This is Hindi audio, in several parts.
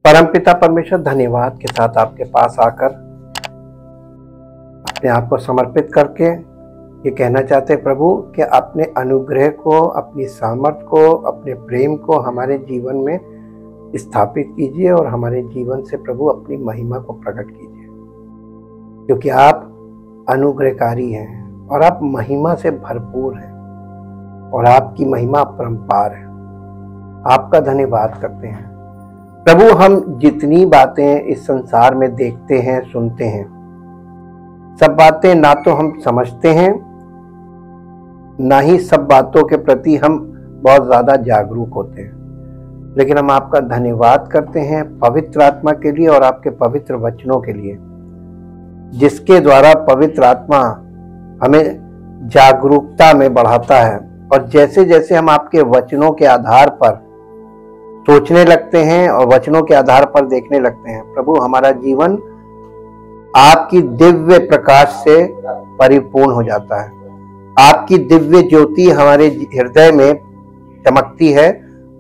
परमपिता परमेश्वर धन्यवाद के साथ आपके पास आकर अपने आप को समर्पित करके ये कहना चाहते हैं प्रभु कि अपने अनुग्रह को, अपनी सामर्थ को, अपने प्रेम को हमारे जीवन में स्थापित कीजिए और हमारे जीवन से प्रभु अपनी महिमा को प्रकट कीजिए, क्योंकि आप अनुग्रहकारी हैं और आप महिमा से भरपूर हैं और आपकी महिमा अपरंपार है। आपका धन्यवाद करते हैं प्रभु। हम जितनी बातें इस संसार में देखते हैं, सुनते हैं, सब बातें ना तो हम समझते हैं, ना ही सब बातों के प्रति हम बहुत ज्यादा जागरूक होते हैं, लेकिन हम आपका धन्यवाद करते हैं पवित्र आत्मा के लिए और आपके पवित्र वचनों के लिए, जिसके द्वारा पवित्र आत्मा हमें जागरूकता में बढ़ाता है। और जैसे जैसे हम आपके वचनों के आधार पर सोचने लगते हैं और वचनों के आधार पर देखने लगते हैं, प्रभु हमारा जीवन आपकी दिव्य प्रकाश से परिपूर्ण हो जाता है। आपकी दिव्य ज्योति हमारे हृदय में चमकती है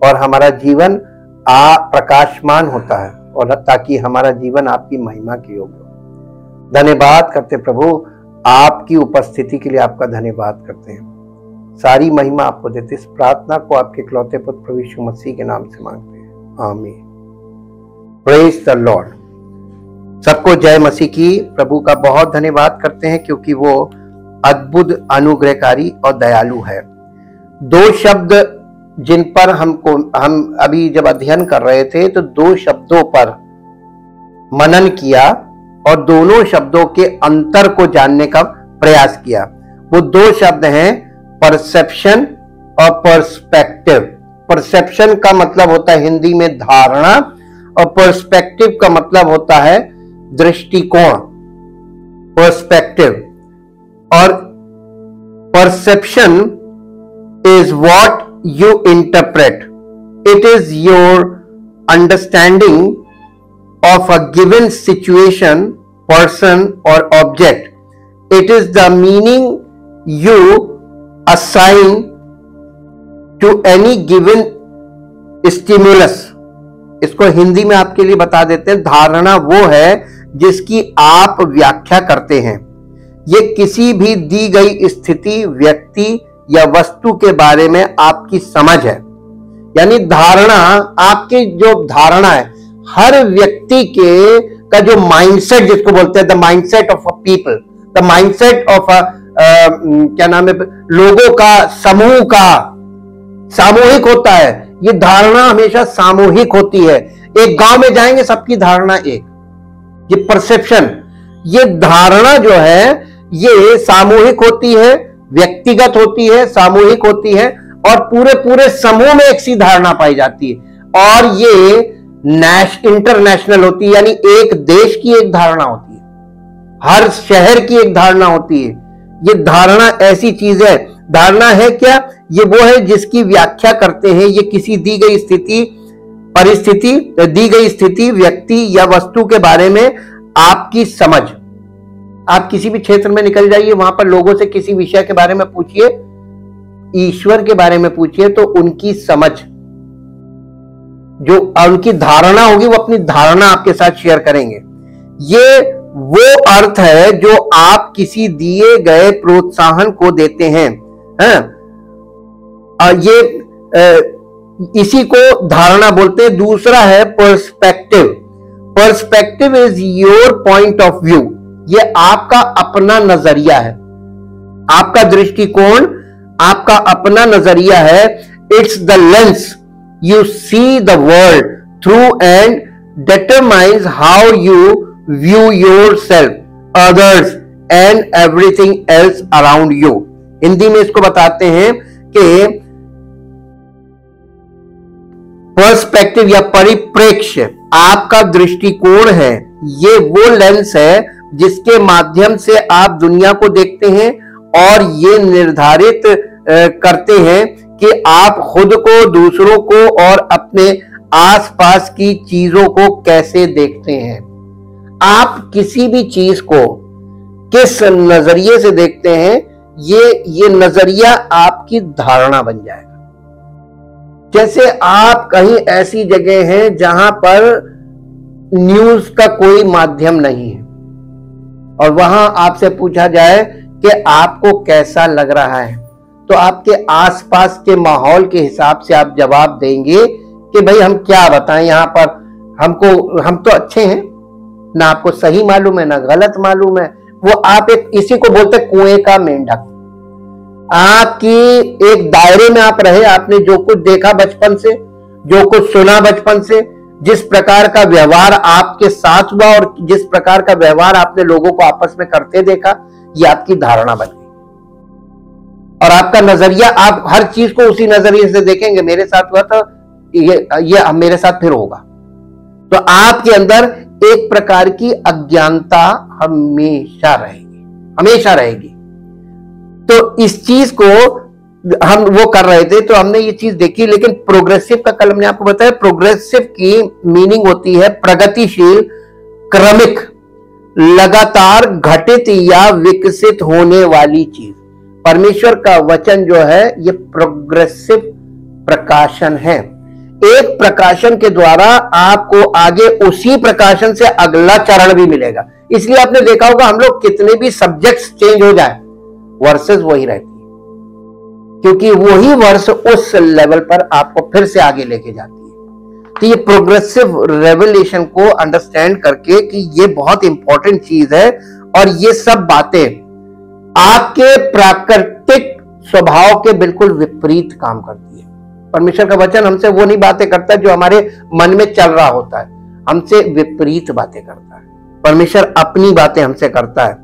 और हमारा जीवन प्रकाशमान होता है, और ताकि हमारा जीवन आपकी महिमा के योग्य हो। धन्यवाद करते प्रभु, आपकी उपस्थिति के लिए आपका धन्यवाद करते हैं। सारी महिमा आपको देते। इस प्रार्थना को आपके इकलौते पुत्र प्रभु यीशु मसीह के नाम से मांगते हैं, आमीन। Praise the Lord. सबको जय मसीह की। प्रभु का बहुत धन्यवाद करते हैं क्योंकि वो अद्भुत, अनुग्रहकारी और दयालु है। दो शब्द जिन पर हम अभी जब अध्ययन कर रहे थे तो दो शब्दों पर मनन किया और दोनों शब्दों के अंतर को जानने का प्रयास किया। वो दो शब्द हैं परसेप्शन और पर्सपेक्टिव। परसेप्शन का मतलब होता है हिंदी में धारणा, और पर्सपेक्टिव का मतलब होता है दृष्टिकोण, पर्सपेक्टिव। और perception is what you interpret. It is your understanding of a given situation, person or object. It is the meaning you assign to any given stimulus. इसको हिंदी में आपके लिए बता देते हैं। धारणा वो है जिसकी आप व्याख्या करते हैं। ये किसी भी दी गई स्थिति, व्यक्ति या वस्तु के बारे में आपकी समझ है। यानी धारणा, आपकी जो धारणा है, हर व्यक्ति के का जो माइंडसेट, जिसको बोलते हैं the mindset of a people, the mindset of a क्या नाम है, लोगों का, समूह का, सामूहिक होता है। ये धारणा हमेशा सामूहिक होती है। एक गांव में जाएंगे, सबकी धारणा एक। ये परसेप्शन, ये धारणा जो है ये सामूहिक होती है, व्यक्तिगत होती है, सामूहिक होती है, और पूरे पूरे समूह में एक सी धारणा पाई जाती है। और ये इंटरनेशनल होती है, यानी एक देश की एक धारणा होती है, हर शहर की एक धारणा होती है। ये धारणा ऐसी चीज है। धारणा है क्या? ये वो है जिसकी व्याख्या करते हैं। ये किसी दी गई स्थिति, परिस्थिति, दी गई स्थिति, व्यक्ति या वस्तु के बारे में आपकी समझ। आप किसी भी क्षेत्र में निकल जाइए, वहां पर लोगों से किसी विषय के बारे में पूछिए, ईश्वर के बारे में पूछिए, तो उनकी समझ, जो उनकी धारणा होगी, वो अपनी धारणा आपके साथ शेयर करेंगे। ये वो अर्थ है जो आप किसी दिए गए प्रोत्साहन को देते हैं। ये इसी को धारणा बोलते हैं। दूसरा है perspective. Perspective is your point of view. ये आपका अपना नजरिया है, आपका दृष्टिकोण, आपका अपना नजरिया है। It's the lens you see the world through and determines how you view yourself, others and everything else around you. Hindi में इसको बताते हैं कि पर्सपेक्टिव या परिप्रेक्ष्य आपका दृष्टिकोण है। ये वो लेंस है जिसके माध्यम से आप दुनिया को देखते हैं और ये निर्धारित करते हैं कि आप खुद को, दूसरों को और अपने आसपास की चीजों को कैसे देखते हैं। आप किसी भी चीज को किस नजरिए से देखते हैं, ये नजरिया आपकी धारणा बन जाएगा। जैसे आप कहीं ऐसी जगह हैं जहां पर न्यूज का कोई माध्यम नहीं है और वहां आपसे पूछा जाए कि आपको कैसा लग रहा है, तो आपके आसपास के माहौल के हिसाब से आप जवाब देंगे कि भाई हम क्या बताएं, यहाँ पर हम तो अच्छे हैं, ना आपको सही मालूम है ना गलत मालूम है। वो आप इसी को बोलते कुएं का मेंढक। आपकी एक दायरे में आप रहे, आपने जो कुछ देखा बचपन से, जो कुछ सुना बचपन से, जिस प्रकार का व्यवहार आपके साथ हुआ और जिस प्रकार का व्यवहार आपने लोगों को आपस में करते देखा, ये आपकी धारणा बन गई और आपका नजरिया, आप हर चीज को उसी नजरिए से देखेंगे। मेरे साथ हुआ तो ये मेरे साथ फिर होगा, तो आपके अंदर एक प्रकार की अज्ञानता हमेशा रहेगी। तो इस चीज को हम वो कर रहे थे, तो हमने ये चीज देखी। लेकिन प्रोग्रेसिव का कल हमने आपको बताया, प्रोग्रेसिव की मीनिंग होती है प्रगतिशील, क्रमिक, लगातार घटित या विकसित होने वाली चीज। परमेश्वर का वचन जो है ये प्रोग्रेसिव प्रकाशन है। एक प्रकाशन के द्वारा आपको आगे उसी प्रकाशन से अगला चरण भी मिलेगा। इसलिए आपने देखा होगा हम लोग कितने भी सब्जेक्ट्स चेंज हो जाए, वर्सेस वही रहती है, क्योंकि वही वर्ष उस लेवल पर आपको फिर से आगे लेके जाती है। तो ये प्रोग्रेसिव रेवलेशन को अंडरस्टैंड करके कि ये बहुत इंपॉर्टेंट चीज है और ये सब बातें आपके प्राकृतिक स्वभाव के बिल्कुल विपरीत काम करती है। परमेश्वर का वचन हमसे वो नहीं बातें करता जो हमारे मन में चल रहा होता है, हमसे विपरीत बातें करता है। परमेश्वर अपनी बातें हमसे करता है।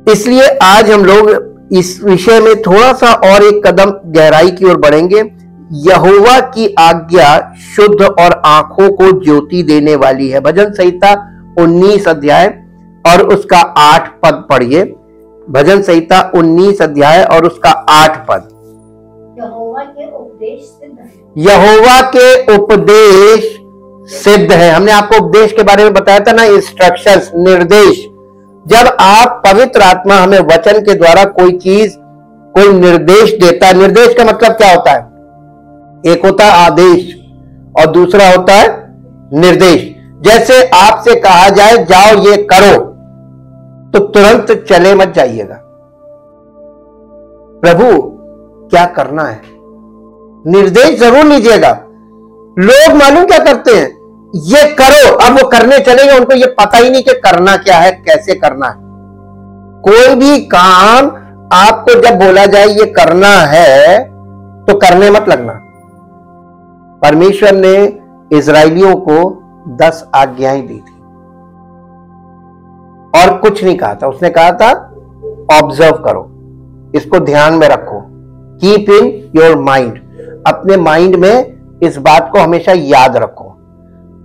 इसलिए आज हम लोग इस विषय में थोड़ा सा और एक कदम गहराई की ओर बढ़ेंगे। यहोवा की आज्ञा शुद्ध और आंखों को ज्योति देने वाली है। भजन संहिता 19 अध्याय और उसका 8 पद पढ़िए। भजन संहिता 19 अध्याय और उसका 8 पद। यहोवा के उपदेश सिद्ध है। यहोवा के उपदेश सिद्ध है। हमने आपको उपदेश के बारे में बताया था ना, इंस्ट्रक्शंस, निर्देश। जब आप पवित्र आत्मा हमें वचन के द्वारा कोई चीज, कोई निर्देश देता है, निर्देश का मतलब क्या होता है? एक होता है आदेश और दूसरा होता है निर्देश। जैसे आपसे कहा जाए जाओ ये करो, तो तुरंत चले मत जाइएगा। प्रभु क्या करना है, निर्देश जरूर लीजिएगा। लोग मालूम क्या करते हैं, ये करो, अब वो करने चलेंगे, उनको ये पता ही नहीं कि करना क्या है, कैसे करना है। कोई भी काम आपको जब बोला जाए ये करना है तो करने मत लगना। परमेश्वर ने इजराइलियों को 10 आज्ञाएं दी थी और कुछ नहीं कहा था। उसने कहा था ऑब्जर्व करो, इसको ध्यान में रखो, कीप इन योर माइंड, अपने माइंड में इस बात को हमेशा याद रखो।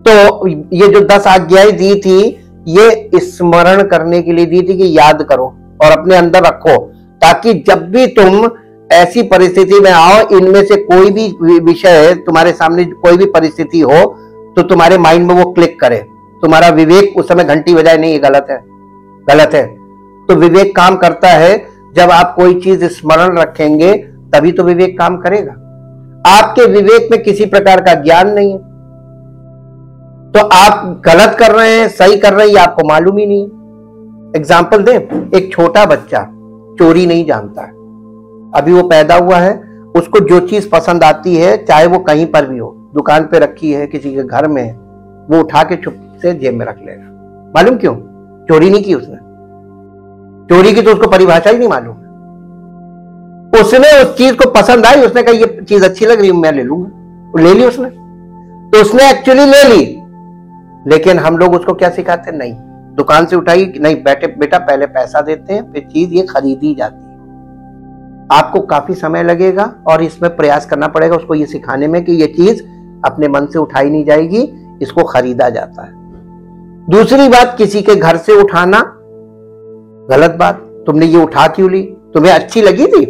तो ये जो 10 आज्ञाएं दी थी, ये स्मरण करने के लिए दी थी कि याद करो और अपने अंदर रखो, ताकि जब भी तुम ऐसी परिस्थिति में आओ, इनमें से कोई भी विषय तुम्हारे सामने, कोई भी परिस्थिति हो, तो तुम्हारे माइंड में वो क्लिक करे। तुम्हारा विवेक उस समय घंटी बजाए, नहीं ये गलत है, गलत है। तो विवेक काम करता है जब आप कोई चीज स्मरण रखेंगे, तभी तो विवेक काम करेगा। आपके विवेक में किसी प्रकार का ज्ञान नहीं है, तो आप गलत कर रहे हैं, सही कर रहे हैं, ये आपको मालूम ही नहीं। एग्जाम्पल दें, एक छोटा बच्चा चोरी नहीं जानता है, अभी वो पैदा हुआ है, उसको जो चीज पसंद आती है, चाहे वो कहीं पर भी हो, दुकान पे रखी है, किसी के घर में है, वो उठा के चुप से जेब में रख लेगा। मालूम क्यों? चोरी नहीं की उसने, चोरी की तो उसको परिभाषा ही नहीं मालूम। उसने उस चीज को पसंद आई, उसने कहा ये चीज अच्छी लग रही है, मैं ले लूंगा, ले ली उसने, तो उसने एक्चुअली ले ली। लेकिन हम लोग उसको क्या सिखाते हैं, नहीं, दुकान से उठाई, नहीं बेटा पहले पैसा देते हैं, फिर चीज ये खरीदी जाती है। आपको काफी समय लगेगा और इसमें प्रयास करना पड़ेगा उसको ये सिखाने में कि ये चीज अपने मन से उठाई नहीं जाएगी, इसको खरीदा जाता है। दूसरी बात, किसी के घर से उठाना गलत बात। तुमने ये उठा क्यों ली? तुम्हें अच्छी लगी थी?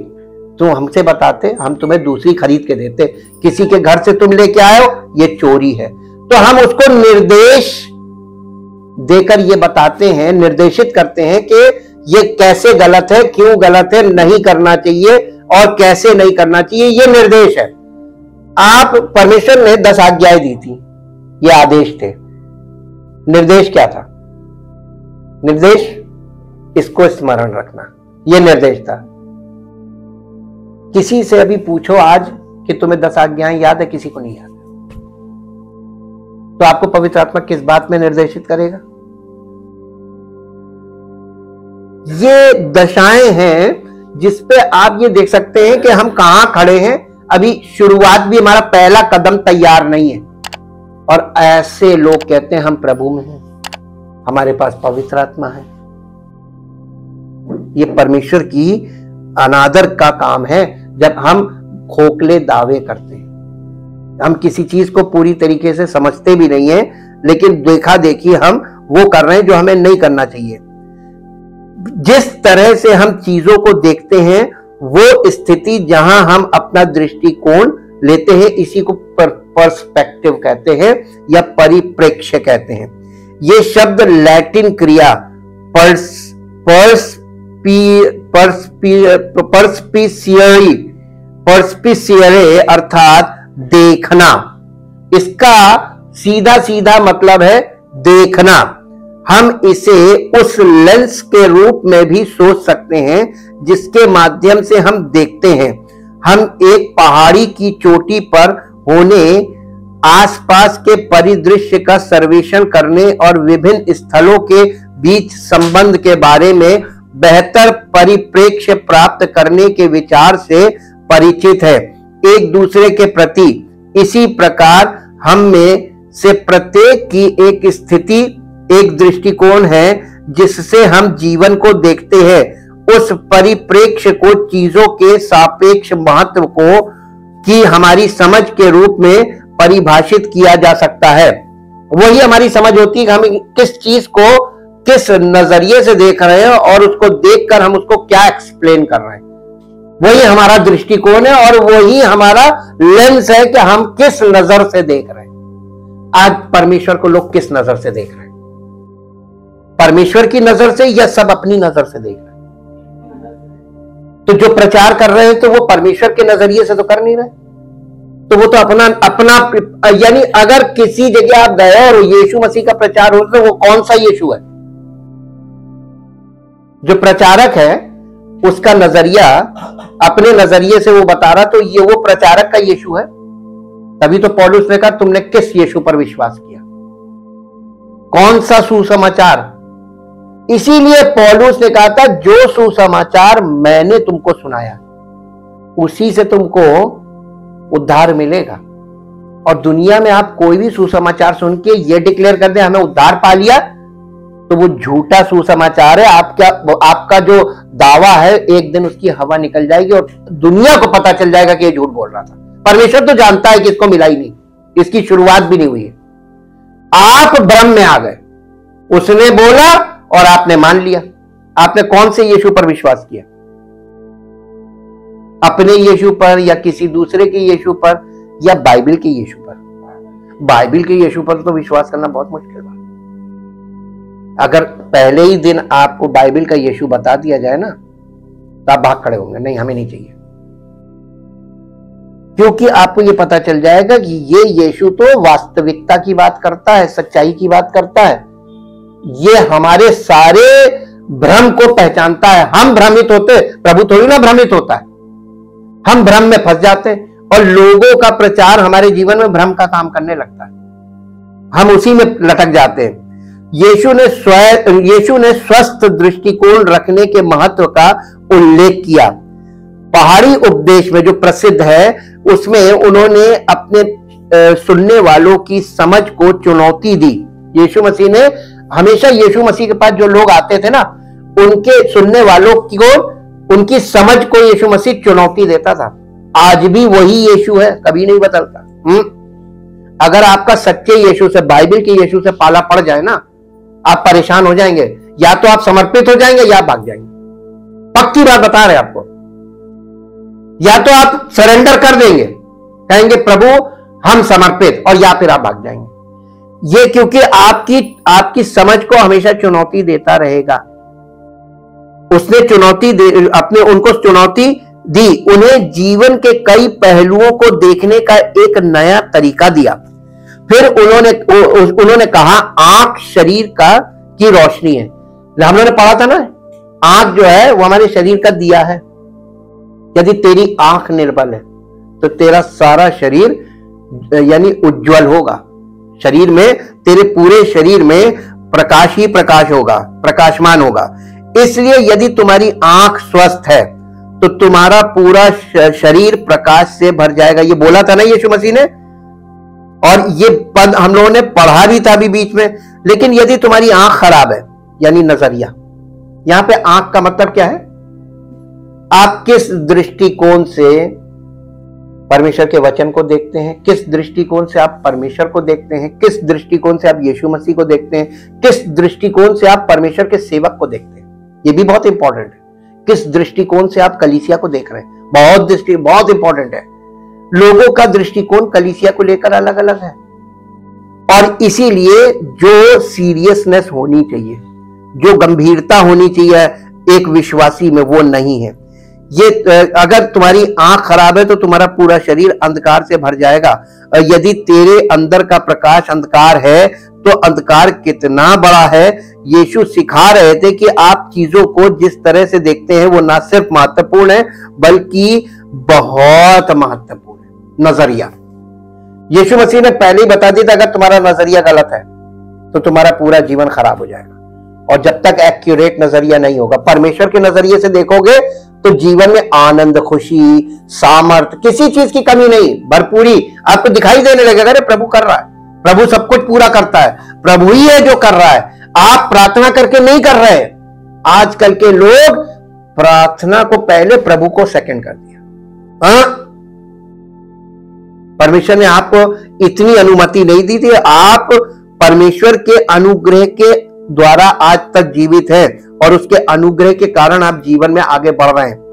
तुम हमसे बताते, हम तुम्हें दूसरी खरीद के देते। किसी के घर से तुम लेके आए हो, ये चोरी है। तो हम उसको निर्देश देकर ये बताते हैं, निर्देशित करते हैं कि ये कैसे गलत है, क्यों गलत है, नहीं करना चाहिए और कैसे नहीं करना चाहिए, ये निर्देश है। आप, परमेश्वर ने 10 आज्ञाएं दी थी, ये आदेश थे। निर्देश क्या था? निर्देश इसको स्मरण रखना, यह निर्देश था। किसी से अभी पूछो आज कि तुम्हें 10 आज्ञाएं याद है, किसी को नहीं याद, तो आपको पवित्र आत्मा किस बात में निर्देशित करेगा? ये दशाएं हैं जिस पे आप ये देख सकते हैं कि हम कहां खड़े हैं। अभी शुरुआत भी, हमारा पहला कदम तैयार नहीं है, और ऐसे लोग कहते हैं हम प्रभु में हैं, हमारे पास पवित्र आत्मा है। ये परमेश्वर की अनादर का काम है जब हम खोखले दावे करते हैं। हम किसी चीज को पूरी तरीके से समझते भी नहीं है, लेकिन देखा देखी हम वो कर रहे हैं जो हमें नहीं करना चाहिए। जिस तरह से हम चीजों को देखते हैं, वो स्थिति जहां हम अपना दृष्टिकोण लेते हैं, इसी को पर्सपेक्टिव कहते हैं या परिप्रेक्ष्य कहते हैं। ये शब्द लैटिन क्रिया परस्पिशियरे अर्थात देखना, इसका सीधा सीधा मतलब है देखना। हम इसे उस लेंस के रूप में भी सोच सकते हैं जिसके माध्यम से हम देखते हैं। हम एक पहाड़ी की चोटी पर होने, आसपास के परिदृश्य का सर्वेक्षण करने और विभिन्न स्थलों के बीच संबंध के बारे में बेहतर परिप्रेक्ष्य प्राप्त करने के विचार से परिचित है। एक दूसरे के प्रति इसी प्रकार हम में से प्रत्येक की एक स्थिति, एक दृष्टिकोण है जिससे हम जीवन को देखते हैं। उस परिप्रेक्ष्य को चीजों के सापेक्ष महत्व को की हमारी समझ के रूप में परिभाषित किया जा सकता है। वही हमारी समझ होती है कि हम किस चीज को किस नजरिए से देख रहे हैं और उसको देखकर हम उसको क्या एक्सप्लेन कर रहे हैं। वही हमारा दृष्टिकोण है और वही हमारा लेंस है कि हम किस नजर से देख रहे हैं। आज परमेश्वर को लोग किस नजर से देख रहे हैं? परमेश्वर की नजर से या सब अपनी नजर से देख रहे हैं? तो जो प्रचार कर रहे हैं तो वो परमेश्वर के नजरिए से तो कर नहीं रहे, तो वो तो अपना यानी अगर किसी जगह आप गए और यीशु मसीह का प्रचार हो तो वो कौन सा यीशु है? जो प्रचारक है उसका नजरिया अपने नजरिए से वो बता रहा, तो ये वो प्रचारक का यीशु है। तभी तो पौलुस ने कहा तुमने किस यीशु पर विश्वास किया, कौन सा सुसमाचार? इसीलिए पौलुस ने कहा था जो सुसमाचार मैंने तुमको सुनाया उसी से तुमको उद्धार मिलेगा। और दुनिया में आप कोई भी सुसमाचार सुन के ये डिक्लेयर कर दे हमें उद्धार पा लिया, तो वो झूठा सुसमाचार है। आपका जो दावा है एक दिन उसकी हवा निकल जाएगी और दुनिया को पता चल जाएगा कि ये झूठ बोल रहा था। परमेश्वर तो जानता है कि इसको मिला ही नहीं, इसकी शुरुआत भी नहीं हुई है। आप भ्रम में आ गए, उसने बोला और आपने मान लिया। आपने कौन से यीशु पर विश्वास किया? अपने यीशु पर या किसी दूसरे के यीशु पर या बाइबल के यीशु पर? बाइबल के यीशु पर तो विश्वास करना बहुत मुश्किल है। अगर पहले ही दिन आपको बाइबल का यीशु बता दिया जाए ना, तो आप भाग खड़े होंगे, नहीं हमें नहीं चाहिए। क्योंकि आपको यह पता चल जाएगा कि ये यीशु तो वास्तविकता की बात करता है, सच्चाई की बात करता है। ये हमारे सारे भ्रम को पहचानता है। हम भ्रमित होते, प्रभु थोड़ी ना भ्रमित होता है। हम भ्रम में फंस जाते हैं और लोगों का प्रचार हमारे जीवन में भ्रम का काम करने लगता है, हम उसी में लटक जाते हैं। यीशु ने स्वस्थ दृष्टिकोण रखने के महत्व का उल्लेख किया। पहाड़ी उपदेश में जो प्रसिद्ध है उसमें उन्होंने अपने सुनने वालों की समझ को चुनौती दी। यीशु मसीह ने हमेशा, यीशु मसीह के पास जो लोग आते थे ना, उनके सुनने वालों को, उनकी समझ को यीशु मसीह चुनौती देता था। आज भी वही यीशु है, कभी नहीं बदलता। अगर आपका सच्चे यीशु से, बाइबल के यीशु से पाला पड़ जाए ना, आप परेशान हो जाएंगे। या तो आप समर्पित हो जाएंगे या भाग जाएंगे। पक्की बात बता रहे आपको। या तो आप सरेंडर कर देंगे, कहेंगे प्रभु हम समर्पित, और या फिर आप भाग जाएंगे। ये क्योंकि आपकी समझ को हमेशा चुनौती देता रहेगा। उसने उनको चुनौती दी, उन्हें जीवन के कई पहलुओं को देखने का एक नया तरीका दिया। फिर उन्होंने कहा आंख शरीर की रोशनी है। हम लोगों ने पढ़ा था ना, आंख जो है वो हमारे शरीर का दिया है। यदि तेरी आंख निर्बल है तो तेरा सारा शरीर यानी उज्जवल होगा। शरीर में, तेरे पूरे शरीर में प्रकाश ही प्रकाश होगा, प्रकाशमान होगा। इसलिए यदि तुम्हारी आंख स्वस्थ है तो तुम्हारा पूरा शरीर प्रकाश से भर जाएगा। ये बोला था ना यीशु मसीह ने, और ये पद हम लोगों ने पढ़ा भी था अभी बीच में। लेकिन यदि तुम्हारी आंख खराब है, यानी नजरिया, यहां पे आंख का मतलब क्या है? आप किस दृष्टिकोण से परमेश्वर के वचन को देखते हैं, किस दृष्टिकोण से आप परमेश्वर को देखते हैं, किस दृष्टिकोण से आप यीशु मसीह को देखते हैं, किस दृष्टिकोण से आप परमेश्वर के सेवक को देखते हैं। ये भी बहुत इंपॉर्टेंट है। किस दृष्टिकोण से आप कलीसिया को देख रहे हैं, बहुत इंपॉर्टेंट है। लोगों का दृष्टिकोण कलीसिया को लेकर अलग अलग है, और इसीलिए जो सीरियसनेस होनी चाहिए, जो गंभीरता होनी चाहिए एक विश्वासी में, वो नहीं है। ये अगर तुम्हारी आंख खराब है तो तुम्हारा पूरा शरीर अंधकार से भर जाएगा। यदि तेरे अंदर का प्रकाश अंधकार है तो अंधकार कितना बड़ा है। यीशु सिखा रहे थे कि आप चीजों को जिस तरह से देखते हैं वो ना सिर्फ महत्वपूर्ण है बल्कि बहुत महत्वपूर्ण है। नजरिया, यीशु मसीह ने पहले ही बता दिया था, अगर तुम्हारा नजरिया गलत है तो तुम्हारा पूरा जीवन खराब हो जाएगा। और जब तक एक्यूरेट नजरिया नहीं होगा, परमेश्वर के नजरिए से देखोगे तो जीवन में आनंद, खुशी, सामर्थ, किसी चीज की कमी नहीं, भरपूरी आपको दिखाई देने लगेगा। अरे प्रभु कर रहा है, प्रभु सब कुछ पूरा करता है, प्रभु ही है जो कर रहा है। आप प्रार्थना करके नहीं कर रहे। आजकल के लोग प्रार्थना को पहले, प्रभु को सेकंड कर दिया। परमेश्वर ने आपको इतनी अनुमति नहीं दी थी। आप परमेश्वर के अनुग्रह के द्वारा आज तक जीवित हैं और उसके अनुग्रह के कारण आप जीवन में आगे बढ़ रहे हैं।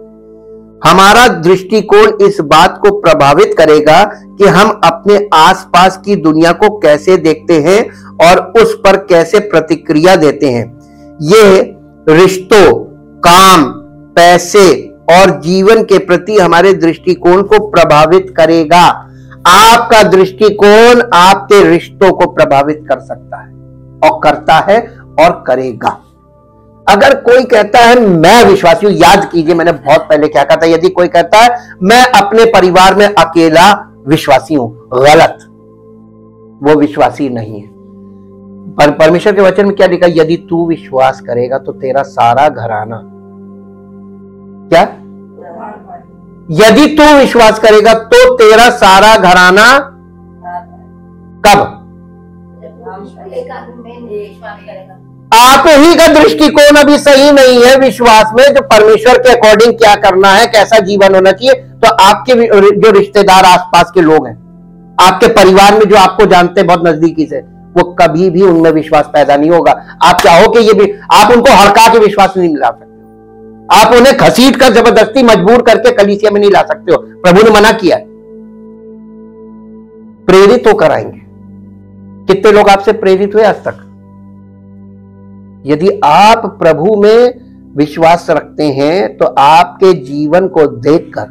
हमारा दृष्टिकोण इस बात को प्रभावित करेगा कि हम अपने आसपास की दुनिया को कैसे देखते हैं और उस पर कैसे प्रतिक्रिया देते हैं। ये रिश्तों, काम, पैसे और जीवन के प्रति हमारे दृष्टिकोण को प्रभावित करेगा। आपका दृष्टिकोण आपके रिश्तों को प्रभावित कर सकता है और करता है और करेगा। अगर कोई कहता है मैं विश्वासी हूं, याद कीजिए मैंने बहुत पहले क्या कहा था, यदि कोई कहता है मैं अपने परिवार में अकेला विश्वासी हूं, गलत, वो विश्वासी नहीं है। पर परमेश्वर के वचन में क्या लिखा? यदि तू विश्वास करेगा तो तेरा सारा घराना, क्या? यदि तू विश्वास करेगा तो तेरा सारा घराना कब? आप ही का दृष्टिकोण अभी सही नहीं है विश्वास में, जो परमेश्वर के अकॉर्डिंग क्या करना है, कैसा जीवन होना चाहिए। तो आपके जो रिश्तेदार आसपास के लोग हैं, आपके परिवार में जो आपको जानते हैं बहुत नजदीकी से, वो कभी भी उनमें विश्वास पैदा नहीं होगा। आप चाहो कि ये भी, आप उनको हड़का के विश्वास नहीं ला सकते हो, आप उन्हें घसीट कर जबरदस्ती मजबूर करके कलीसिया में नहीं ला सकते हो। प्रभु ने मना किया है। प्रेरित होकर आएंगे। कितने लोग आपसे प्रेरित हुए आज तक? यदि आप प्रभु में विश्वास रखते हैं तो आपके जीवन को देखकर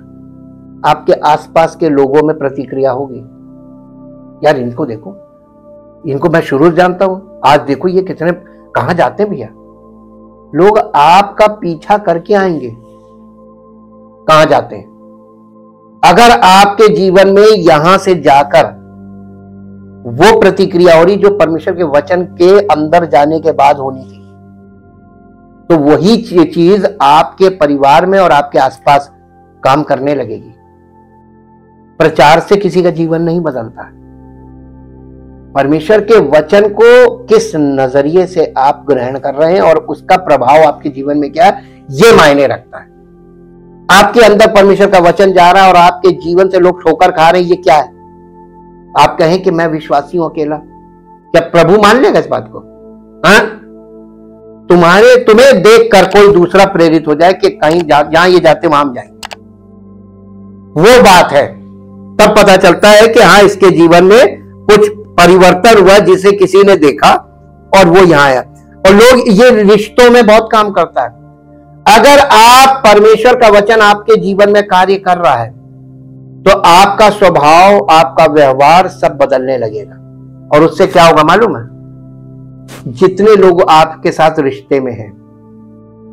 आपके आसपास के लोगों में प्रतिक्रिया होगी। यार इनको देखो, इनको मैं शुरू से जानता हूं, आज देखो ये कितने कहां जाते हैं भैया। लोग आपका पीछा करके आएंगे, कहां जाते हैं। अगर आपके जीवन में यहां से जाकर वो प्रतिक्रिया हो रही जो परमेश्वर के वचन के अंदर जाने के बाद होनी थी, तो वही चीज आपके परिवार में और आपके आसपास काम करने लगेगी। प्रचार से किसी का जीवन नहीं बदलता है। परमेश्वर के वचन को किस नजरिए से आप ग्रहण कर रहे हैं और उसका प्रभाव आपके जीवन में क्या है, ये मायने रखता है। आपके अंदर परमेश्वर का वचन जा रहा है और आपके जीवन से लोग ठोकर खा रहे हैं, ये क्या है? आप कहें कि मैं विश्वासी हूं अकेला, क्या प्रभु मान लेगा इस बात को? हाँ, तुम्हें देखकर कोई दूसरा प्रेरित हो जाए कि कहीं जहां ये जाते वहां हम जाएंगे, वो बात है। तब पता चलता है कि हाँ इसके जीवन में कुछ परिवर्तन हुआ जिसे किसी ने देखा और वो यहां आया। और लोग, ये रिश्तों में बहुत काम करता है। अगर आप परमेश्वर का वचन आपके जीवन में कार्य कर रहा है तो आपका स्वभाव, आपका व्यवहार सब बदलने लगेगा। और उससे क्या होगा मालूम है? जितने लोग आपके साथ रिश्ते में हैं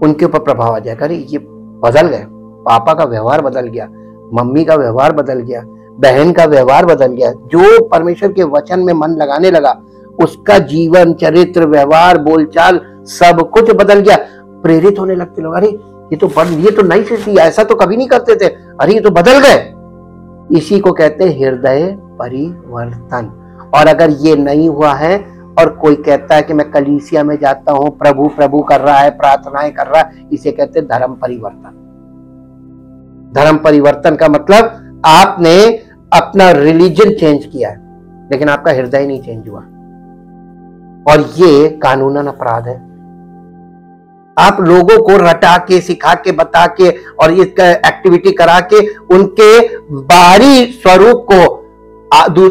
उनके ऊपर प्रभाव आ जाएगा। अरे ये बदल गए, पापा का व्यवहार बदल गया, मम्मी का व्यवहार बदल गया, बहन का व्यवहार बदल गया। जो परमेश्वर के वचन में मन लगाने लगा उसका जीवन, चरित्र, व्यवहार, बोलचाल सब कुछ बदल गया। प्रेरित होने लगते लोग, अरे ये तो नई चीज, ऐसा तो कभी नहीं करते थे, अरे ये तो बदल गए। इसी को कहते हैं हृदय परिवर्तन। और अगर ये नहीं हुआ है और कोई कहता है कि मैं कलीसिया में जाता हूं, प्रभु प्रभु कर रहा है, प्रार्थनाएं कर रहा है, इसे कहते हैं धर्म परिवर्तन। धर्म परिवर्तन का मतलब आपने अपना रिलीजन चेंज किया है लेकिन आपका हृदय नहीं चेंज हुआ, और ये कानूनन अपराध है। आप लोगों को रटा के, सिखा के, बता के और इसका एक्टिविटी करा के उनके बाहरी स्वरूप को,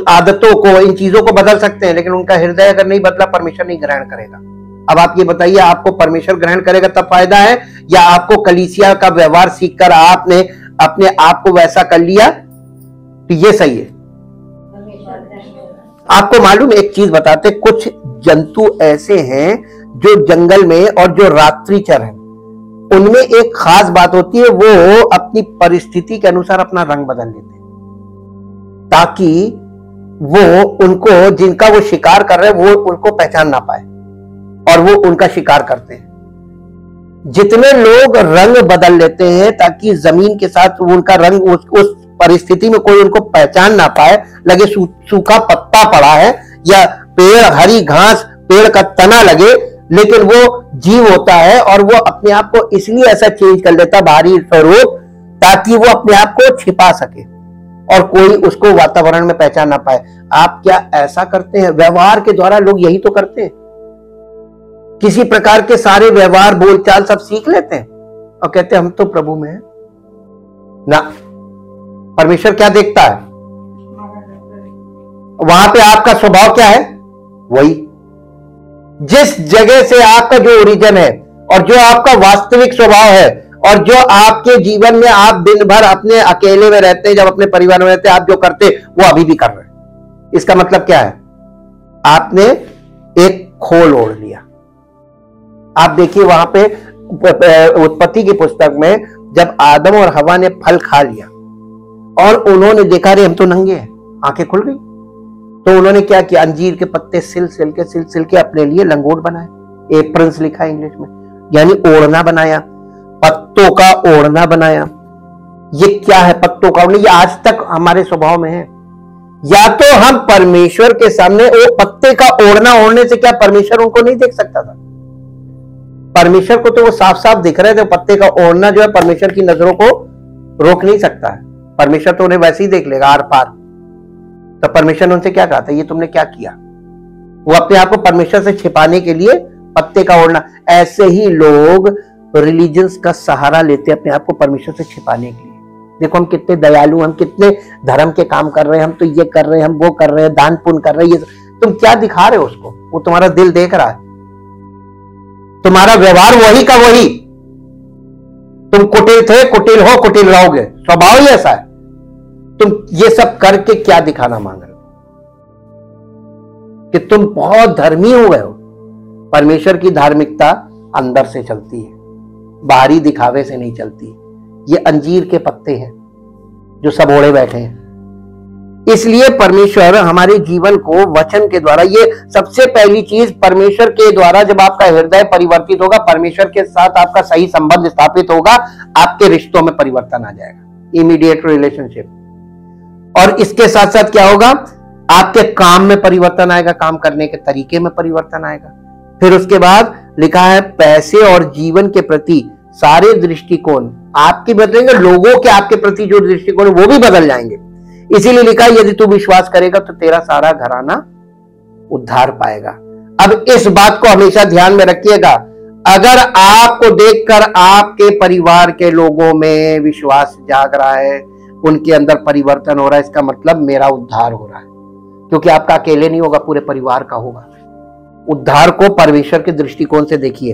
आदतों को, इन चीजों को बदल सकते हैं, लेकिन उनका हृदय अगर नहीं बदला परमेश्वर नहीं ग्रहण करेगा। अब आप ये बताइए, आपको परमेश्वर ग्रहण करेगा तब फायदा है, या आपको कलीसिया का व्यवहार सीखकर आपने अपने आप को वैसा कर लिया तो ये सही है? आपको मालूम, एक चीज बताते, कुछ जंतु ऐसे हैं जो जंगल में और जो रात्रिचर हैं, उनमें एक खास बात होती है, वो अपनी परिस्थिति के अनुसार अपना रंग बदल लेते हैं ताकि वो उनको, जिनका वो शिकार कर रहे हैं, वो उनको पहचान ना पाए और वो उनका शिकार करते हैं। जितने लोग रंग बदल लेते हैं ताकि जमीन के साथ उनका रंग, उस परिस्थिति में कोई उनको पहचान ना पाए, लगे सूखा पत्ता पड़ा है या पेड़, हरी घास, पेड़ का तना लगे, लेकिन वो जीव होता है और वो अपने आप को इसलिए ऐसा चेंज कर लेता बाहरी स्वरूप ताकि वो अपने आप को छिपा सके और कोई उसको वातावरण में पहचान ना पाए। आप क्या ऐसा करते हैं? व्यवहार के द्वारा लोग यही तो करते हैं, किसी प्रकार के सारे व्यवहार, बोलचाल सब सीख लेते हैं और कहते हैं हम तो प्रभु में हैं ना। परमेश्वर क्या देखता है? वहां पे आपका स्वभाव क्या है? वही जिस जगह से आपका जो ओरिजिन है और जो आपका वास्तविक स्वभाव है और जो आपके जीवन में आप दिन भर अपने अकेले में रहते हैं, जब अपने परिवार में रहते हैं, आप जो करते वो अभी भी कर रहे हैं। इसका मतलब क्या है? आपने एक खोल ओढ़ लिया। आप देखिए वहां पे उत्पत्ति की पुस्तक में जब आदम और हवा ने फल खा लिया और उन्होंने देखा रे हम तो नंगे हैं, आंखें खुल गई, तो उन्होंने क्या किया? अंजीर के पत्ते सिल सिल के अपने लिए लंगोट बनाए। एप्रन्स लिखा है इंग्लिश में, यानी ओढ़ना बनाया, पत्तों का ओढ़ना बनाया। ये क्या है पत्तों का ओढ़ना? ये आज तक हमारे स्वभाव में है। या तो हम परमेश्वर के सामने वो पत्ते का ओढ़ना ओढ़ने से क्या परमेश्वर उनको नहीं देख सकता था? परमेश्वर को तो वो साफ साफ दिख रहे थे। पत्ते का ओढ़ना जो है परमेश्वर की नजरों को रोक नहीं सकता है, परमेश्वर तो उन्हें वैसे ही देख लेगा आर पार। तो परमेश्वर ने उनसे क्या कहा था? ये तुमने क्या किया? वो अपने आप को परमेश्वर से छिपाने के लिए पत्ते का ओढ़ना। ऐसे ही लोग रिलीजन्स का सहारा लेते अपने आप को परमेश्वर से छिपाने के लिए। देखो हम कितने दयालु, हम कितने धर्म के काम कर रहे हैं, हम तो ये कर रहे हैं, हम वो कर रहे हैं, दान पुण्य कर रहे हैं। ये तुम क्या दिखा रहे हो उसको? वो तुम्हारा दिल देख रहा है, तुम्हारा व्यवहार वही का वही। तुम कुटिल थे, कुटिल हो, कुटिल रहोगे, स्वभाव ही ऐसा है। तुम ये सब करके क्या दिखाना मांग रहे हो? कि तुम बहुत धर्मी हो गए हो। परमेश्वर की धार्मिकता अंदर से चलती है, बाहरी दिखावे से नहीं चलती। ये अंजीर के पत्ते हैं जो सब ओढ़े बैठे हैं। इसलिए परमेश्वर हमारे जीवन को वचन के द्वारा, ये सबसे पहली चीज परमेश्वर के द्वारा, जब आपका हृदय परिवर्तित होगा, परमेश्वर के साथ आपका सही संबंध स्थापित होगा, आपके रिश्तों में परिवर्तन आ जाएगा, इमीडिएट रिलेशनशिप। और इसके साथ साथ क्या होगा? आपके काम में परिवर्तन आएगा, काम करने के तरीके में परिवर्तन आएगा। फिर उसके बाद लिखा है पैसे और जीवन के प्रति सारे दृष्टिकोण आपके बदलेंगे, लोगों के आपके प्रति जो दृष्टिकोण वो भी बदल जाएंगे। इसीलिए लिखा है यदि तू विश्वास करेगा तो तेरा सारा घराना उद्धार पाएगा। अब इस बात को हमेशा ध्यान में रखिएगा, अगर आपको देखकर आपके परिवार के लोगों में विश्वास जाग रहा है, उनके अंदर परिवर्तन हो रहा है, इसका मतलब मेरा उद्धार हो रहा है। क्योंकि आपका अकेले नहीं होगा, पूरे परिवार का होगा। उद्धार को परमेश्वर के दृष्टिकोण से देखिए।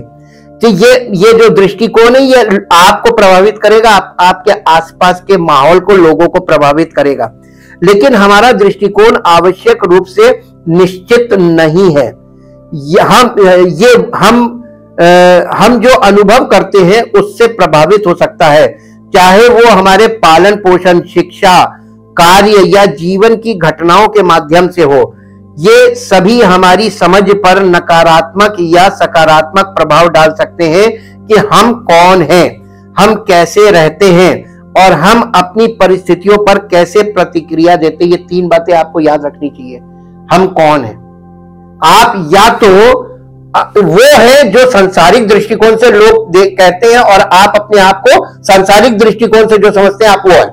तो ये जो दृष्टिकोण है ये आपको प्रभावित करेगा, आपके आसपास के माहौल को, लोगों को प्रभावित करेगा। लेकिन हमारा दृष्टिकोण आवश्यक रूप से निश्चित नहीं है। हम जो अनुभव करते हैं उससे प्रभावित हो सकता है, चाहे वो हमारे पालन पोषण, शिक्षा, कार्य या जीवन की घटनाओं के माध्यम से हो। ये सभी हमारी समझ पर नकारात्मक या सकारात्मक प्रभाव डाल सकते हैं कि हम कौन हैं, हम कैसे रहते हैं और हम अपनी परिस्थितियों पर कैसे प्रतिक्रिया देते हैं। ये 3 बातें आपको याद रखनी चाहिए। हम कौन हैं? आप या तो वो है जो सांसारिक दृष्टिकोण से लोग कहते हैं और आप अपने आप को सांसारिक दृष्टिकोण से जो समझते हैं आप वो है,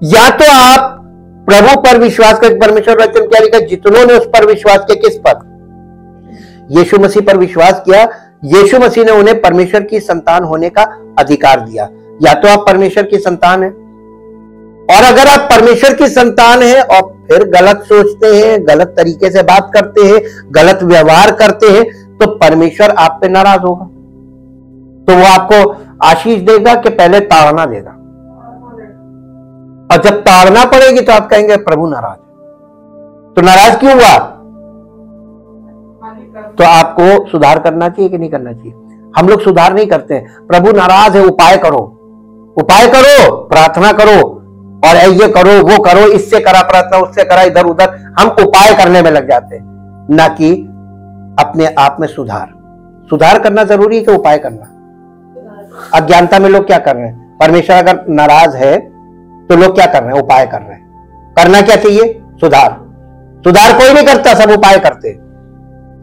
या तो आप प्रभु पर विश्वास कर, परमेश्वर वचन क्या लिखा, जितनों ने उस पर विश्वास किया, किस पर? यीशु मसीह पर विश्वास किया। यीशु मसीह ने उन्हें परमेश्वर की संतान होने का अधिकार दिया। या तो आप परमेश्वर की संतान हैं, और अगर आप परमेश्वर की संतान हैं और फिर गलत सोचते हैं, गलत तरीके से बात करते हैं, गलत व्यवहार करते हैं, तो परमेश्वर आप पे नाराज होगा। तो वो आपको आशीष देगा कि पहले ताड़ना देगा, और जब ताड़ना पड़ेगी तो आप कहेंगे प्रभु नाराज है। तो नाराज क्यों हुआ? तो आपको सुधार करना चाहिए कि नहीं करना चाहिए? हम लोग सुधार नहीं करते हैं। प्रभु नाराज है, उपाय करो, उपाय करो, प्रार्थना करो, और ये करो, वो करो, इससे करा प्रार्थना, उससे करा, इधर उधर हम उपाय करने में लग जाते हैं, ना कि अपने आप में सुधार करना जरूरी है कि उपाय करना। अज्ञानता में लोग क्या कर रहे हैं? परमेश्वर अगर नाराज है तो लोग क्या कर रहे हैं? उपाय कर रहे हैं। करना क्या चाहिए? सुधार कोई नहीं करता, सब उपाय करते।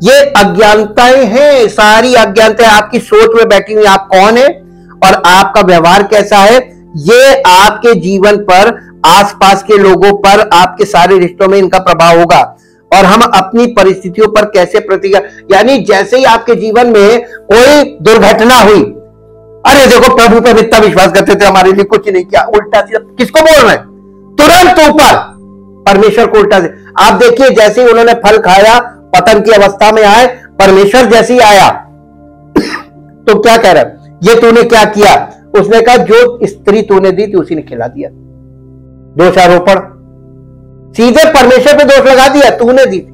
ये अज्ञानताएं हैं, सारी अज्ञानताएं आपकी सोच में बैठी हुई। आप कौन है और आपका व्यवहार कैसा है, ये आपके जीवन पर, आसपास के लोगों पर, आपके सारे रिश्तों में इनका प्रभाव होगा। और हम अपनी परिस्थितियों पर कैसे प्रतिक्रिया, यानी जैसे ही आपके जीवन में कोई दुर्घटना हुई, अरे देखो प्रभु पर इतना विश्वास करते थे, हमारे लिए कुछ नहीं किया, उल्टा सीधा किसको बोल रहे हैं? तुरंत ऊपर परमेश्वर को उल्टा से। आप देखिए जैसे ही उन्होंने फल खाया, पतन की अवस्था में आए, परमेश्वर जैसे ही आया तो क्या कह रहा है? ये तूने क्या किया? उसने कहा जो स्त्री तूने दी थी उसी ने खिला दिया। दोषारोपण, सीधे परमेश्वर पे दोष लगा दिया, तूने दी थी।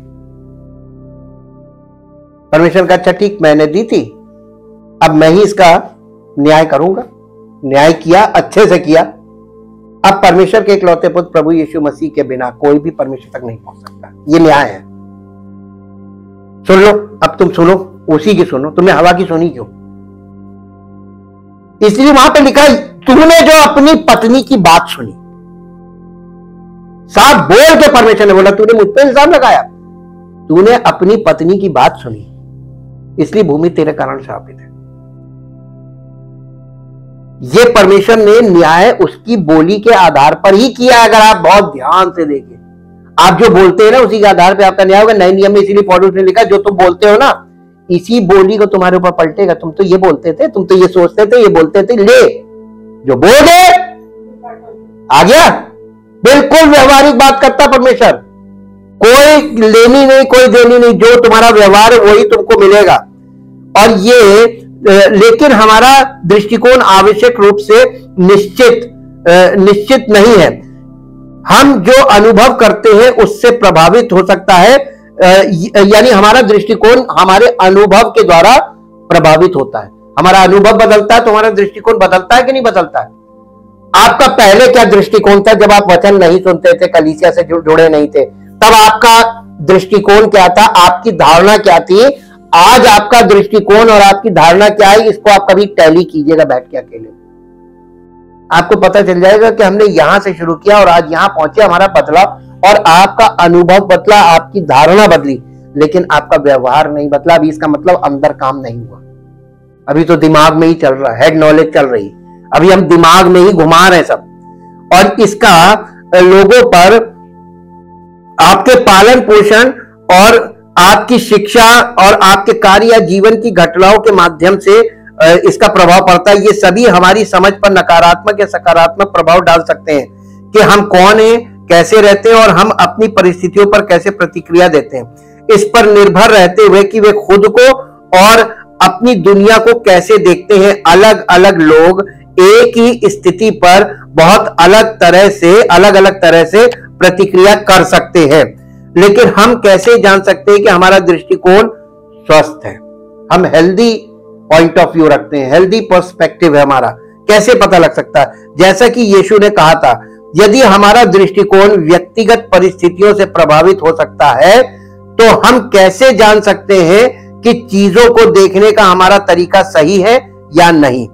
परमेश्वर का अच्छा ठीक, मैंने दी थी, अब मैं ही इसका न्याय करूंगा। न्याय किया, अच्छे से किया। अब परमेश्वर के इकलौते पुत्र प्रभु यीशु मसीह के बिना कोई भी परमेश्वर तक नहीं पहुंच सकता। ये न्याय है। सुन लो, अब तुम सुनो, उसी की सुनो। तुमने हवा की सुनी क्यों? इसलिए वहां पे लिखा है, तूने जो अपनी पत्नी की बात सुनी, साफ बोल के परमेश्वर ने बोला, तूने मुझ पे इल्जाम लगाया, तूने अपनी पत्नी की बात सुनी, इसलिए भूमि तेरे कारण शापित है। ये परमेश्वर ने न्याय उसकी बोली के आधार पर ही किया। अगर आप बहुत ध्यान से देखें, आप जो बोलते हैं ना उसी के आधार पे आपका न्याय होगा। नए नियम में इसीलिए पौलुस ने लिखा, जो तुम बोलते हो ना इसी बोली को तुम्हारे ऊपर पलटेगा। तुम तो ये बोलते थे, तुम तो ये सोचते थे, ये बोलते थे, ले जो बोल गए आ गया। बिल्कुल व्यवहारिक बात करता परमेश्वर, कोई लेनी नहीं, कोई देनी नहीं, जो तुम्हारा व्यवहार है वही तुमको मिलेगा। और ये लेकिन हमारा दृष्टिकोण आवश्यक रूप से निश्चित नहीं है। हम जो अनुभव करते हैं उससे प्रभावित हो सकता है, यानी हमारा दृष्टिकोण हमारे अनुभव के द्वारा प्रभावित होता है। हमारा अनुभव बदलता है तो हमारा दृष्टिकोण बदलता है कि नहीं बदलता है? आपका पहले क्या दृष्टिकोण था जब आप वचन नहीं सुनते थे, कलीसिया से जुड़े नहीं थे? तब आपका दृष्टिकोण क्या था? आपकी धारणा क्या थी? आज आपका दृष्टिकोण और आपकी धारणा क्या है, इसको आप कभी टैली कीजिएगा बैठ के अकेले, आपको पता चल जाएगा कि हमने यहां से शुरू किया और आज यहां पहुंचे, हमारा बदला और आपका अनुभव बदला, आपकी धारणा बदली, लेकिन आपका व्यवहार नहीं बदला। अभी इसका मतलब अंदर काम नहीं हुआ, अभी तो दिमाग में ही चल रहा है, हेड नॉलेज चल रही, अभी हम दिमाग में ही घुमा रहे हैं सब। और इसका लोगों पर आपके पालन पोषण और आपकी शिक्षा और आपके कार्य या जीवन की घटनाओं के माध्यम से इसका प्रभाव पड़ता है। ये सभी हमारी समझ पर नकारात्मक या सकारात्मक प्रभाव डाल सकते हैं कि हम कौन हैं, कैसे रहते हैं और हम अपनी परिस्थितियों पर कैसे प्रतिक्रिया देते हैं। इस पर निर्भर रहते हुए कि वे खुद को और अपनी दुनिया को कैसे देखते हैं। अलग अलग लोग एक ही स्थिति पर बहुत अलग अलग तरह से प्रतिक्रिया कर सकते हैं। लेकिन हम कैसे जान सकते हैं कि हमारा दृष्टिकोण स्वस्थ है? हम हेल्दी पॉइंट ऑफ व्यू रखते हैं, हेल्दी पर्सपेक्टिव है हमारा, कैसे पता लग सकता है? जैसा कि यीशु ने कहा था, यदि हमारा दृष्टिकोण व्यक्तिगत परिस्थितियों से प्रभावित हो सकता है तो हम कैसे जान सकते हैं कि चीजों को देखने का हमारा तरीका सही है या नहीं?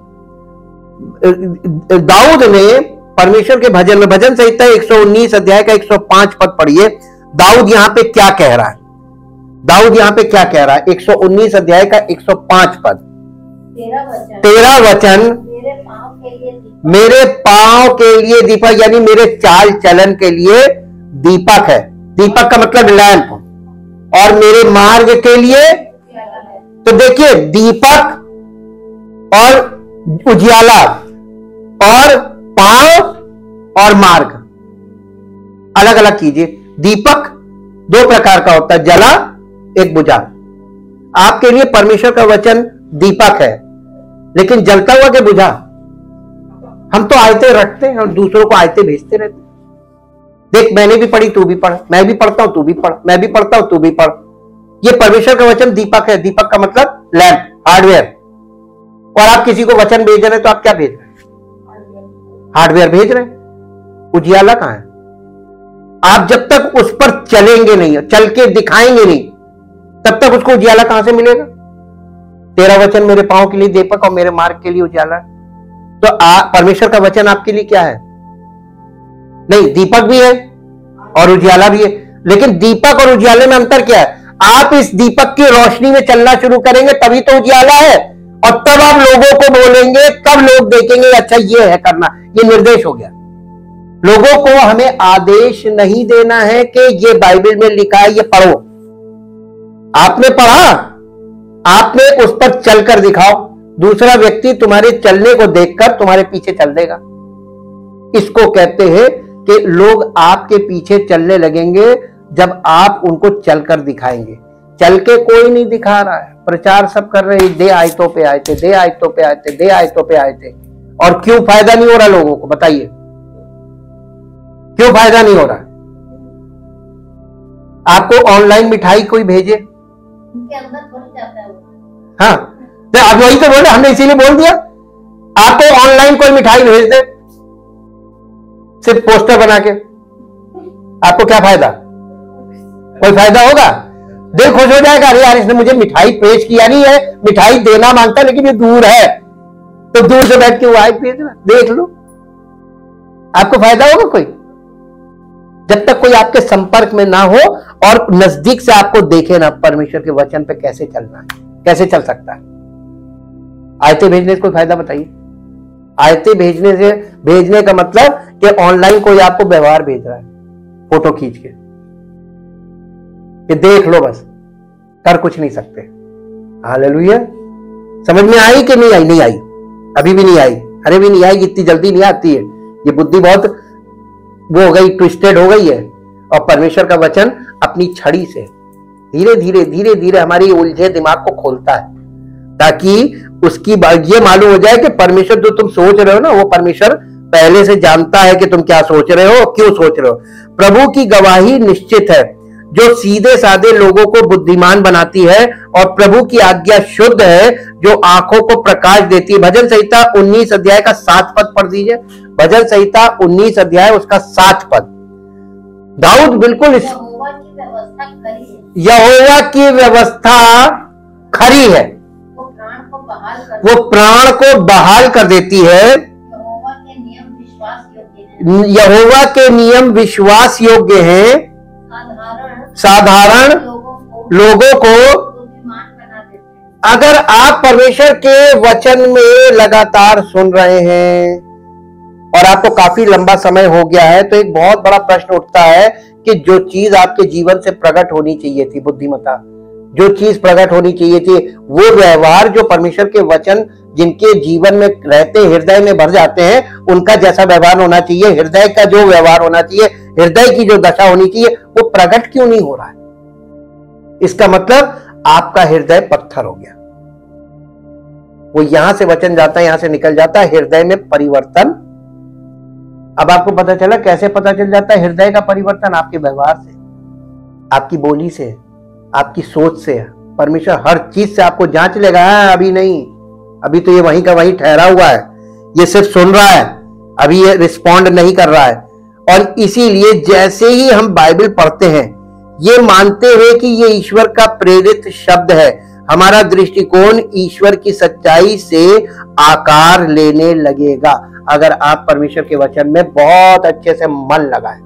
दाऊद ने परमेश्वर के भजन में, भजन संहिता 119 अध्याय का 105 पद पढ़िए। दाऊद यहां पे क्या कह रहा है? दाऊद यहां पे क्या कह रहा है? 119 अध्याय का 105 पद, तेरा वचन मेरे पांव के लिए दीपक, यानी मेरे चाल चलन के लिए दीपक है। दीपक का मतलब लैंप, और मेरे मार्ग के लिए, तो देखिए दीपक और उजियाला और पांव और मार्ग अलग अलग कीजिए। दीपक दो प्रकार का होता है, जला एक बुझा। आपके लिए परमेश्वर का वचन दीपक है, लेकिन जलता हुआ के बुझा? हम तो आयतें रखते हैं और दूसरों को आयतें भेजते रहते हैं। देख, मैंने भी पढ़ी, तू भी पढ़, मैं भी पढ़ता हूं, तू भी पढ़, मैं भी पढ़ता हूं, तू भी पढ़। ये परमेश्वर का वचन दीपक है। दीपक का मतलब लैंप, हार्डवेयर। और आप किसी को वचन भेज रहे हैं तो आप क्या भेज रहे हैं? हार्डवेयर भेज रहे हैं। उजियाला कहां है? आप जब तक उस पर चलेंगे नहीं, चल के दिखाएंगे नहीं, तब तक उसको उजियाला कहां से मिलेगा? तेरा वचन मेरे पांव के लिए दीपक और मेरे मार्ग के लिए उजाला। तो परमेश्वर का वचन आपके लिए क्या है? नहीं, दीपक भी है और उजाला भी है, लेकिन दीपक और उजाले में अंतर क्या है? आप इस दीपक की रोशनी में चलना शुरू करेंगे तभी तो उजाला है, और तब आप लोगों को बोलेंगे, तब लोग देखेंगे अच्छा ये है करना, ये निर्देश हो गया। लोगों को हमें आदेश नहीं देना है कि ये बाइबल में लिखा है, ये पढ़ो। आपने पढ़ा, आपने उस पर चलकर दिखाओ, दूसरा व्यक्ति तुम्हारे चलने को देखकर तुम्हारे पीछे चल देगा। इसको कहते हैं कि लोग आपके पीछे चलने लगेंगे जब आप उनको चलकर दिखाएंगे। चल के कोई नहीं दिखा रहा है, प्रचार सब कर रहे हैं, दे आयतों पे आयते, दे आयतों पे आयते, दे आयतों पे आयते। और क्यों फायदा नहीं हो रहा लोगों को? बताइए क्यों फायदा नहीं हो रहा? आपको ऑनलाइन मिठाई कोई भेजे, उनके अंदर भर जाता है। हाँ, तो अब वही तो बोले, हमने इसीलिए बोल दिया। आपको ऑनलाइन कोई मिठाई भेज दे सिर्फ पोस्टर बना के, आपको क्या फायदा? कोई फायदा होगा? दिल खुश हो जाएगा, अरे यार इसने मुझे मिठाई पेश किया नहीं है, मिठाई देना मांगता लेकिन ये दूर है, तो दूर से बैठ के वो आई भेज देना, देख लो। आपको फायदा होगा कोई? जब तक कोई आपके संपर्क में ना हो और नजदीक से आपको देखे ना, परमेश्वर के वचन पे कैसे चलना है, कैसे चल सकता है? आयतें भेजने से कोई फायदा बताइए? आयतें भेजने का मतलब कि ऑनलाइन कोई आपको व्यवहार भेज रहा है, फोटो खींच के कि देख लो, बस कर कुछ नहीं सकते। हालेलुया। समझ में आई कि नहीं आई? नहीं आई, अभी भी नहीं आई। अरे भी नहीं आएगी, इतनी जल्दी नहीं आती है, ये बुद्धि बहुत वो हो गई, ट्विस्टेड हो गई है। और परमेश्वर का वचन अपनी छड़ी से धीरे धीरे धीरे धीरे हमारी उलझे दिमाग को खोलता है, ताकि उसकी ये मालूम हो जाए कि परमेश्वर जो तुम सोच रहे हो ना, वो परमेश्वर पहले से जानता है कि तुम क्या सोच रहे हो, क्यों सोच रहे हो। प्रभु की गवाही निश्चित है जो सीधे साधे लोगों को बुद्धिमान बनाती है, और प्रभु की आज्ञा शुद्ध है जो आंखों को प्रकाश देती है। भजन संहिता 19 अध्याय का 7 पद पढ़ दीजिए। भजन संहिता 19 अध्याय उसका 7 पद। दाऊद बिल्कुल यहोवा की व्यवस्था खरी है, वो प्राण को बहाल कर देती है। यहोवा के नियम विश्वास योग्य हैं, साधारण लोगों को अगर आप परमेश्वर के वचन में लगातार सुन रहे हैं और आपको काफी लंबा समय हो गया है, तो एक बहुत बड़ा प्रश्न उठता है कि जो चीज आपके जीवन से प्रकट होनी चाहिए थी, बुद्धिमता, जो चीज प्रकट होनी चाहिए थी, वो व्यवहार जो परमेश्वर के वचन जिनके जीवन में रहते हृदय में भर जाते हैं, उनका जैसा व्यवहार होना चाहिए, हृदय का जो व्यवहार होना चाहिए, हृदय की जो दशा होनी चाहिए, वो प्रकट क्यों नहीं हो रहा है? इसका मतलब आपका हृदय पत्थर हो गया। वो यहां से वचन जाता है, यहां से निकल जाता है, हृदय में परिवर्तन। अब आपको पता चला कैसे पता चल जाता है हृदय का परिवर्तन? आपके व्यवहार से। आपकी बोली से, आपकी सोच से। परमेश्वर हर चीज से आपको जांच लेगा। अभी नहीं, अभी तो ये वहीं का वहीं ठहरा हुआ है, ये सिर्फ सुन रहा है, अभी ये रिस्पॉन्ड नहीं कर रहा है। और इसीलिए जैसे ही हम बाइबल पढ़ते हैं, ये मानते हुए कि ये ईश्वर का प्रेरित शब्द है, हमारा दृष्टिकोण ईश्वर की सच्चाई से आकार लेने लगेगा। अगर आप परमेश्वर के वचन में बहुत अच्छे से मन लगाएं।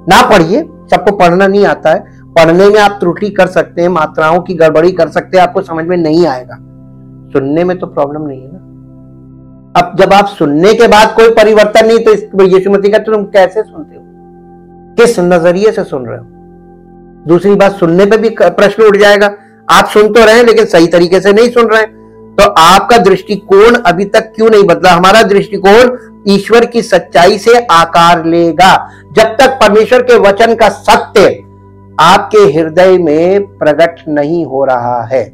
ना पढ़िए, सबको पढ़ना नहीं आता है, पढ़ने में आप त्रुटि कर सकते हैं, मात्राओं की गड़बड़ी कर सकते हैं, आपको समझ में नहीं आएगा। सुनने में तो प्रॉब्लम नहीं है ना। अब जब आप सुनने के बाद कोई परिवर्तन नहीं, तो यीशु मसीह का तुम कैसे सुनते हो, किस नजरिए से सुन रहे हो? दूसरी बात, सुनने पे भी प्रश्न उठ जाएगा। आप सुन तो रहे हैं लेकिन सही तरीके से नहीं सुन रहे हैं, तो आपका दृष्टिकोण अभी तक क्यों नहीं बदला? हमारा दृष्टिकोण ईश्वर की सच्चाई से आकार लेगा। जब तक परमेश्वर के वचन का सत्य आपके हृदय में प्रकट नहीं हो रहा है,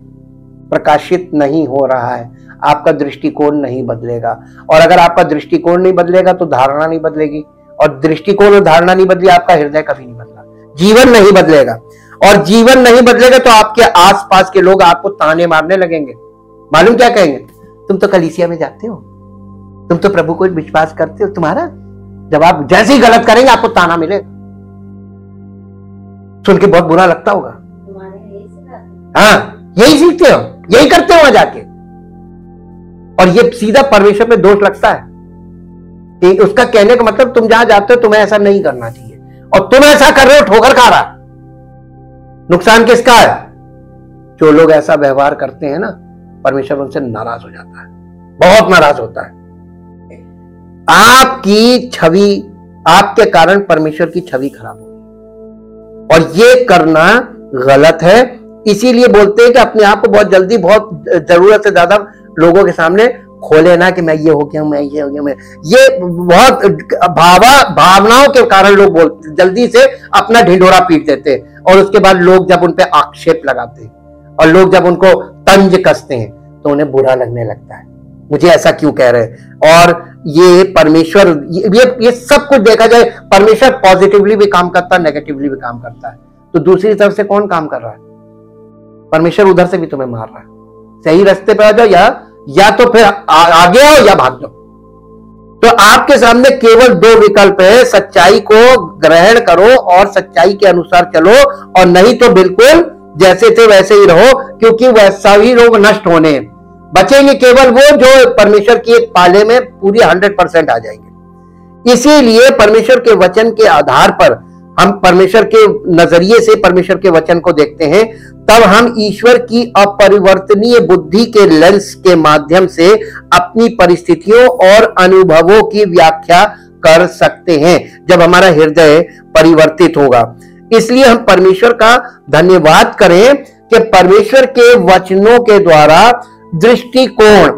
प्रकाशित नहीं हो रहा है, आपका दृष्टिकोण नहीं बदलेगा। और अगर आपका दृष्टिकोण नहीं बदलेगा तो धारणा नहीं बदलेगी, और दृष्टिकोण और धारणा नहीं बदली, आपका हृदय कभी नहीं बदला, जीवन नहीं बदलेगा। और जीवन नहीं बदलेगा तो आपके आसपास के लोग आपको ताने मारने लगेंगे। मालूम क्या कहेंगे? तुम तो कलीसिया में जाते हो, तुम तो प्रभु को विश्वास करते हो, तुम्हारा जब आप जैसे ही गलत करेंगे आपको ताना मिलेगा। सुन के बहुत बुरा लगता होगा। हाँ, यही सीखते हो, यही करते हो वहां जाके। और ये सीधा परमेश्वर पे दोष लगता है कि उसका कहने का मतलब तुम जहां जाते हो तुम्हें ऐसा नहीं करना चाहिए, और तुम ऐसा कर रहे हो, ठोकर खा रहा। नुकसान किसका है? जो लोग ऐसा व्यवहार करते हैं ना, परमेश्वर उनसे नाराज हो जाता है, बहुत नाराज होता है। आपकी छवि, आपके कारण परमेश्वर की छवि खराब होगी, और ये करना गलत है। इसीलिए बोलते हैं कि अपने आप को बहुत जल्दी, बहुत जरूरत से ज्यादा लोगों के सामने खोले ना कि मैं ये हो गया, मैं ये हो गया, मैं ये बहुत भावनाओं के कारण लोग बोलते, जल्दी से अपना ढिंढोरा पीट देते, और उसके बाद लोग जब उन पे आक्षेप लगाते हैं और लोग जब उनको तंज कसते हैं तो उन्हें बुरा लगने लगता है, मुझे ऐसा क्यों कह रहे हैं। और ये परमेश्वर, ये सब कुछ देखा जाए, परमेश्वर पॉजिटिवली भी काम करता है, नेगेटिवली भी काम करता है। तो दूसरी तरफ से कौन काम कर रहा है? परमेश्वर उधर से भी तुम्हें मार रहा है। सही रास्ते पे आ जाओ, या तो फिर आगे आओ या भाग जाओ। तो आपके सामने केवल दो विकल्प है, सच्चाई को ग्रहण करो और सच्चाई के अनुसार चलो, और नहीं तो बिल्कुल जैसे थे वैसे ही रहो, क्योंकि वैसा ही लोग नष्ट होने हैं। बचेंगे केवल वो जो परमेश्वर की एक पाले में पूरी 100% आ जाएंगे। इसीलिए परमेश्वर के वचन के आधार पर हम परमेश्वर के नजरिए से परमेश्वर के वचन को देखते हैं, तब हम ईश्वर की अपरिवर्तनीय बुद्धि के लेंस के माध्यम से अपनी परिस्थितियों और अनुभवों की व्याख्या कर सकते हैं, जब हमारा हृदय परिवर्तित होगा। इसलिए हम परमेश्वर का धन्यवाद करें कि परमेश्वर के वचनों के द्वारा दृष्टिकोण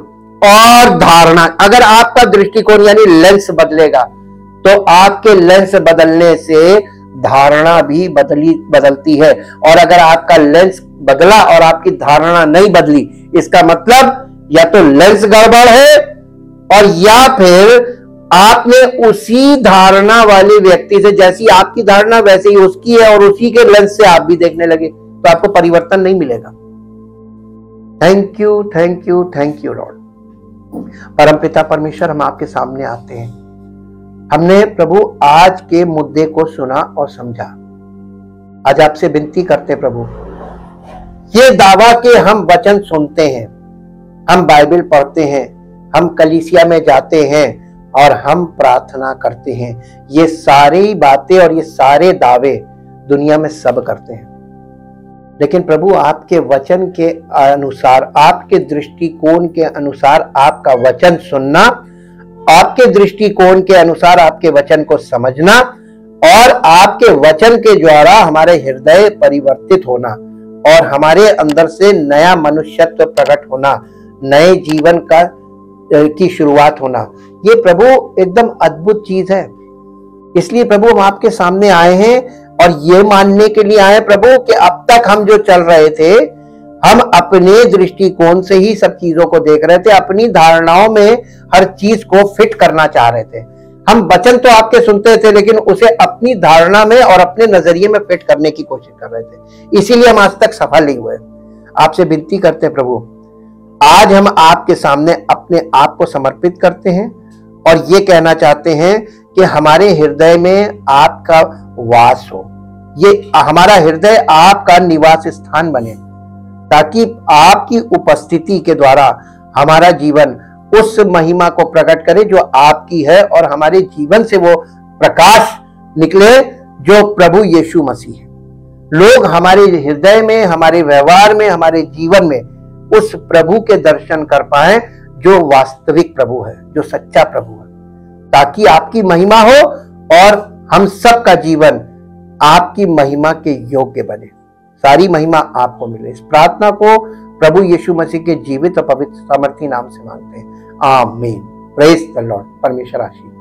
और धारणा, अगर आपका दृष्टिकोण यानी लेंस बदलेगा तो आपके लेंस बदलने से धारणा भी बदलती है। और अगर आपका लेंस बदला और आपकी धारणा नहीं बदली, इसका मतलब या तो लेंस गड़बड़ है, और या फिर आपने उसी धारणा वाले व्यक्ति से, जैसी आपकी धारणा वैसे ही उसकी है, और उसी के लेंस से आप भी देखने लगे, तो आपको परिवर्तन नहीं मिलेगा। Thank you, thank you, thank you Lord. परमपिता परमेश्वर, हम आपके सामने आते हैं। हमने प्रभु आज के मुद्दे को सुना और समझा। आज आपसे विनती करते प्रभु, ये दावा कि हम वचन सुनते हैं, हम बाइबल पढ़ते हैं, हम कलीसिया में जाते हैं और हम प्रार्थना करते हैं, ये सारी बातें और ये सारे दावे दुनिया में सब करते हैं, लेकिन प्रभु आपके वचन के अनुसार, आपके दृष्टिकोण के अनुसार आपका वचन सुनना, आपके दृष्टिकोण के अनुसार आपके वचन को समझना, और आपके वचन के द्वारा हमारे हृदय परिवर्तित होना और हमारे अंदर से नया मनुष्यत्व प्रकट होना, नए जीवन की शुरुआत होना, ये प्रभु एकदम अद्भुत चीज है। इसलिए प्रभु हम आपके सामने आए हैं और ये मानने के लिए आए प्रभु कि अब तक हम जो चल रहे थे, हम अपने दृष्टिकोण से ही सब चीजों को देख रहे थे, अपनी धारणाओं में हर चीज को फिट करना चाह रहे थे, हम वचन तो आपके सुनते थे, लेकिन उसे अपनी धारणा में और अपने नजरिए में फिट करने की कोशिश कर रहे थे, इसीलिए हम आज तक सफल नहीं हुए। आपसे विनती करते हैं प्रभु, आज हम आपके सामने अपने आप को समर्पित करते हैं और ये कहना चाहते हैं कि हमारे हृदय में आपका वास हो, ये हमारा हृदय आपका निवास स्थान बने, ताकि आपकी उपस्थिति के द्वारा हमारा जीवन उस महिमा को प्रकट करे जो आपकी है और हमारे जीवन से वो प्रकाश निकले जो प्रभु यीशु मसीह है। लोग हमारे हृदय में, हमारे व्यवहार में, हमारे जीवन में उस प्रभु के दर्शन कर पाए जो वास्तविक प्रभु है, जो सच्चा प्रभु है, ताकि आपकी महिमा हो और हम सब का जीवन आपकी महिमा के योग्य बने। सारी महिमा आपको मिले। इस प्रार्थना को प्रभु यीशु मसीह के जीवित और पवित्र सामर्थी नाम से मांगते हैं, आमीन। Praise the Lord. परमेश्वर आशीष।